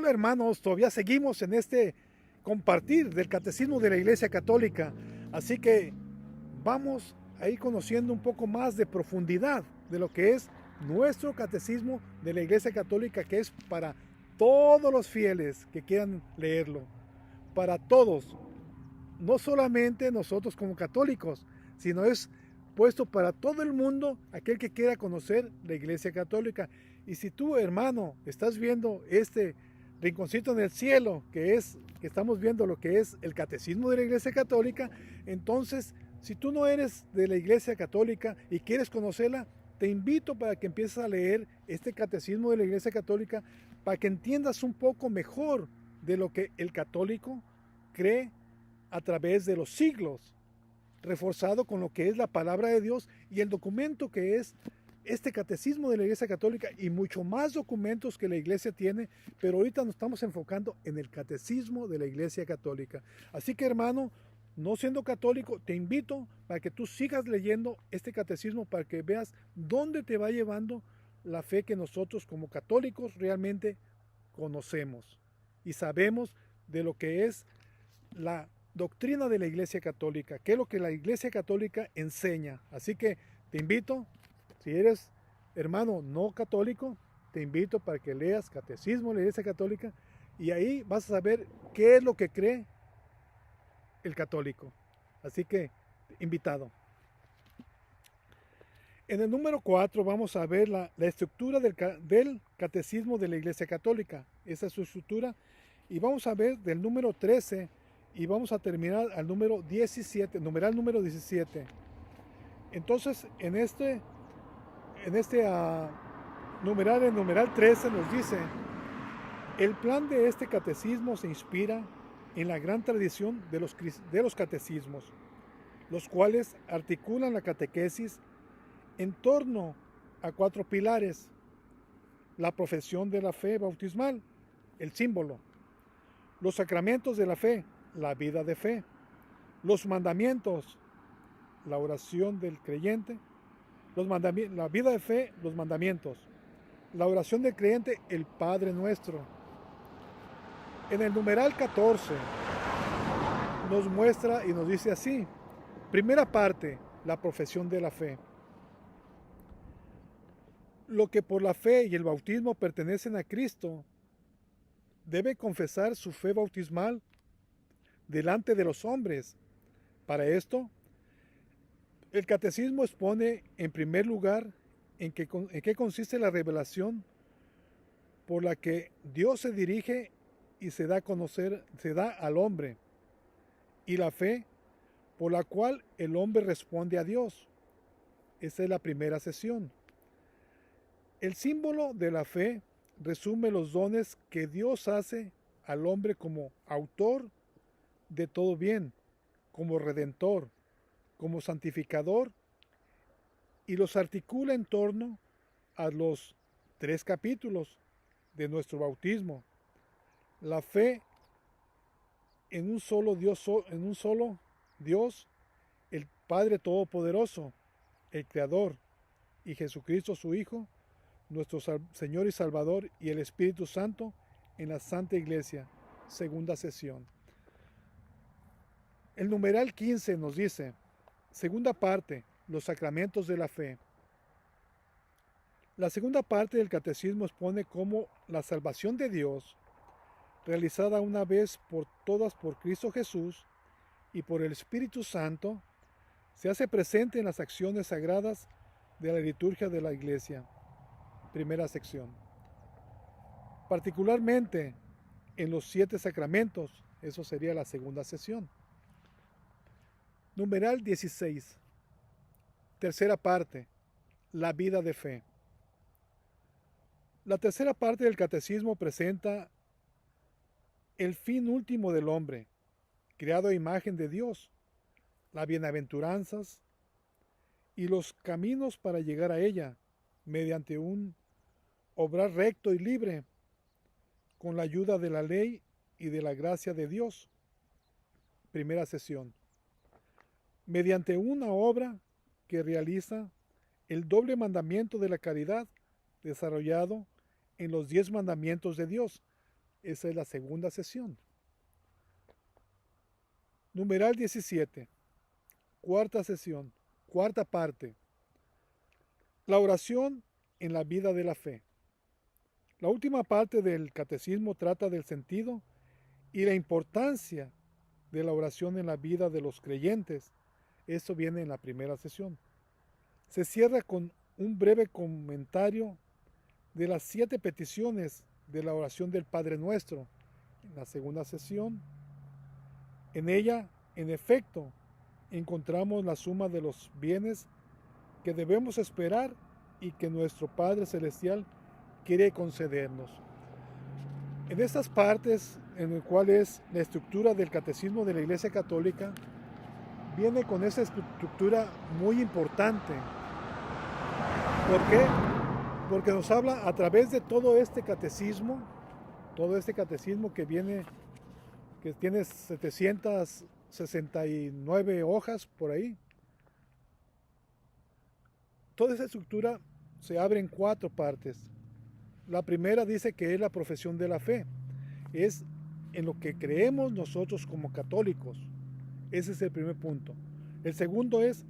Hola hermanos, todavía seguimos en este compartir del catecismo de la Iglesia Católica, así que vamos a ir conociendo un poco más de profundidad de lo que es nuestro catecismo de la Iglesia Católica, que es para todos los fieles que quieran leerlo, para todos, no solamente nosotros como católicos, sino es puesto para todo el mundo, aquel que quiera conocer la Iglesia Católica. Y si tú, hermano, estás viendo este rinconcito en el cielo, que estamos viendo lo que es el catecismo de la Iglesia Católica, entonces, si tú no eres de la Iglesia Católica y quieres conocerla, te invito para que empieces a leer este catecismo de la Iglesia Católica para que entiendas un poco mejor de lo que el católico cree a través de los siglos, reforzado con lo que es la palabra de Dios y el documento que es este catecismo de la Iglesia Católica y mucho más documentos que la Iglesia tiene, pero ahorita nos estamos enfocando en el catecismo de la Iglesia Católica. Así que hermano, no siendo católico, te invito para que tú sigas leyendo este catecismo para que veas dónde te va llevando la fe que nosotros como católicos realmente conocemos y sabemos de lo que es la doctrina de la Iglesia Católica, qué es lo que la Iglesia Católica enseña. Así que te invito, si eres hermano no católico, te invito para que leas Catecismo de la Iglesia Católica y ahí vas a saber qué es lo que cree el católico. Así que, invitado. En el número 4 vamos a ver la estructura del Catecismo de la Iglesia Católica. Esa es su estructura. Y vamos a ver del número 13 y vamos a terminar al número 17, numeral número 17. Entonces, numeral, el numeral 13 nos dice, el plan de este catecismo se inspira en la gran tradición de los catecismos, los cuales articulan la catequesis en torno a 4 pilares: la profesión de la fe bautismal, el símbolo; los sacramentos de la fe, la vida de fe; los mandamientos, la oración del creyente; la vida de fe, los mandamientos; la oración del creyente, el Padre Nuestro. En el numeral 14 nos muestra y nos dice así: primera parte, la profesión de la fe. Lo que por la fe y el bautismo pertenecen a Cristo debe confesar su fe bautismal delante de los hombres. Para esto, el catecismo expone en primer lugar en qué consiste la revelación por la que Dios se dirige y se da a conocer, se da al hombre, y la fe por la cual el hombre responde a Dios. Esa es la primera sesión. El símbolo de la fe resume los dones que Dios hace al hombre como autor de todo bien, como redentor, como santificador, y los articula en torno a los 3 capítulos de nuestro bautismo: la fe en un solo Dios, el Padre Todopoderoso, el Creador, y Jesucristo su Hijo, nuestro Señor y Salvador, y el Espíritu Santo, en la Santa Iglesia. Segunda sesión. El numeral 15 nos dice, segunda parte, los sacramentos de la fe. La segunda parte del catecismo expone cómo la salvación de Dios, realizada una vez por todas por Cristo Jesús y por el Espíritu Santo, se hace presente en las acciones sagradas de la liturgia de la Iglesia. Primera sección. Particularmente en los 7 sacramentos, eso sería la segunda sesión. Numeral 16. Tercera parte, la vida de fe. La tercera parte del catecismo presenta el fin último del hombre, creado a imagen de Dios, las bienaventuranzas y los caminos para llegar a ella, mediante un obrar recto y libre, con la ayuda de la ley y de la gracia de Dios. Primera sesión. Mediante una obra que realiza el doble mandamiento de la caridad desarrollado en los 10 mandamientos de Dios. Esa es la segunda sesión. Numeral 17. Cuarta sesión. Cuarta parte. La oración en la vida de la fe. La última parte del catecismo trata del sentido y la importancia de la oración en la vida de los creyentes. Esto viene en la primera sesión. Se cierra con un breve comentario de las 7 peticiones de la oración del Padre Nuestro en la segunda sesión. En ella, en efecto, encontramos la suma de los bienes que debemos esperar y que nuestro Padre Celestial quiere concedernos. En estas partes, en el cual es la estructura del catecismo de la Iglesia Católica, viene con esa estructura muy importante. ¿Por qué? Porque nos habla a través de todo este catecismo que tiene 769 hojas por ahí. Toda esa estructura se abre en 4 partes. La primera dice que es la profesión de la fe. Es en lo que creemos nosotros como católicos. Ese es el primer punto. El segundo es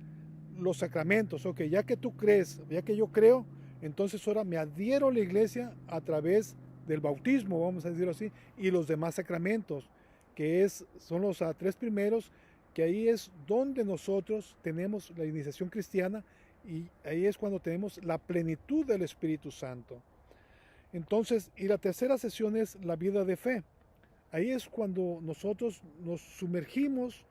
los sacramentos. Ok, ya que tú crees, ya que yo creo, entonces ahora me adhiero a la iglesia a través del bautismo, vamos a decirlo así, y los demás sacramentos, que son los 3 primeros, que ahí es donde nosotros tenemos la iniciación cristiana y ahí es cuando tenemos la plenitud del Espíritu Santo. Entonces, y la tercera sesión es la vida de fe. Ahí es cuando nosotros nos sumergimos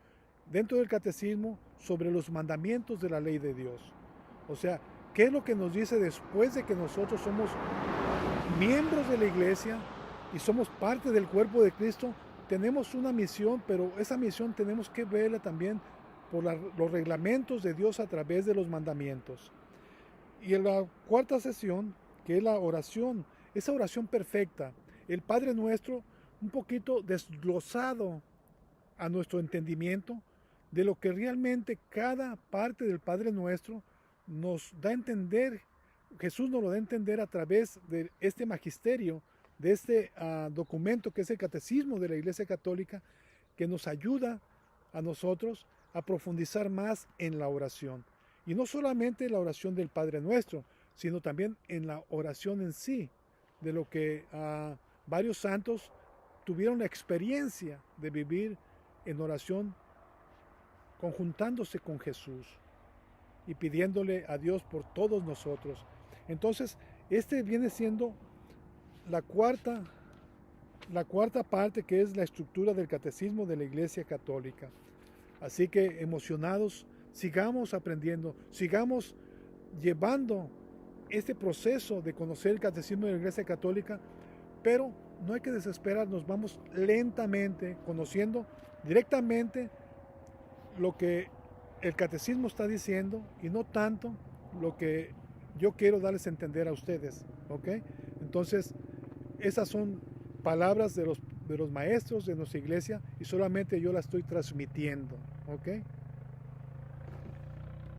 dentro del catecismo sobre los mandamientos de la ley de Dios. O sea, ¿qué es lo que nos dice después de que nosotros somos miembros de la iglesia y somos parte del cuerpo de Cristo? Tenemos una misión, pero esa misión tenemos que verla también por los reglamentos de Dios a través de los mandamientos. Y en la cuarta sesión, que es la oración, esa oración perfecta, el Padre Nuestro, un poquito desglosado a nuestro entendimiento de lo que realmente cada parte del Padre Nuestro nos da a entender. Jesús nos lo da a entender a través de este magisterio, de este documento que es el Catecismo de la Iglesia Católica, que nos ayuda a nosotros a profundizar más en la oración. Y no solamente la oración del Padre Nuestro, sino también en la oración en sí, de lo que varios santos tuvieron la experiencia de vivir en oración, conjuntándose con Jesús y pidiéndole a Dios por todos nosotros. Entonces, este viene siendo la cuarta parte, que es la estructura del catecismo de la Iglesia Católica. Así que emocionados, sigamos aprendiendo, sigamos llevando este proceso de conocer el catecismo de la Iglesia Católica, pero no hay que desesperarnos, vamos lentamente conociendo directamente lo que el catecismo está diciendo y no tanto lo que yo quiero darles a entender a ustedes, ¿ok? Entonces, esas son palabras de los maestros de nuestra iglesia y solamente yo las estoy transmitiendo, ¿ok?